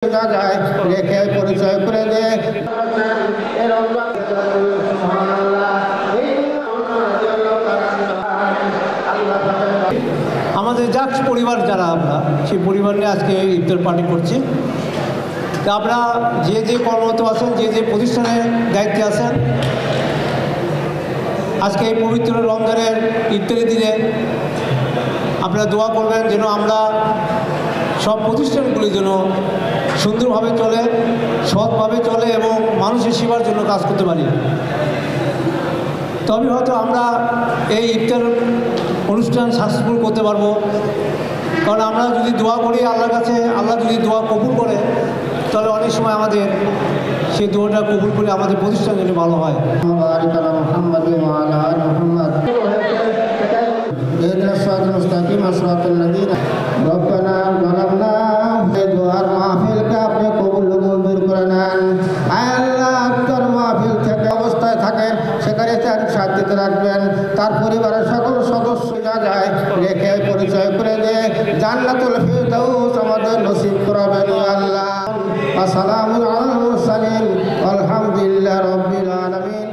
জায়গায় রেখে পরিচয় করে দে। আমাদের জাক্স পরিবার যারা আমরা সেই পরিবার নিয়ে আজকে ইফতার পার্টি করছি। তা আমরা যে যে কর্মরত আছেন, যে যে প্রতিষ্ঠানের দায়িত্বে আছেন, আজকে এই পবিত্র রমজানের ইফতারের দিনে আপনারা দোয়া করবেন যেন আমরা সব প্রতিষ্ঠানগুলি যেন সুন্দরভাবে চলে, সৎভাবে চলে এবং মানুষের সেবার জন্য কাজ করতে পারি। তবে হয়তো আমরা এই ইফতার অনুষ্ঠান সাকসেসফুল করতে পারবো। কারণ আমরা যদি দোয়া করি আল্লাহর কাছে, আল্লাহ যদি দোয়া কবুল করে, তাহলে অনেক সময় আমাদের সেই দোয়াটা কবুল করে আমাদের প্রতিষ্ঠান যেন ভালো হয়। অবস্থায় থাকেন সেখানে শান্তিতে রাখবেন, তার পরিবারের সকল সদস্য জায়গায় রেখে পরিচয় করে দিয়ে জান্নাতুল ফিরদাউস আমাদের নসিব করাবেন আল্লাহ। আসসালামু আলাইকুম, আলহামদুলিল্লাহ রাব্বিল আলামিন।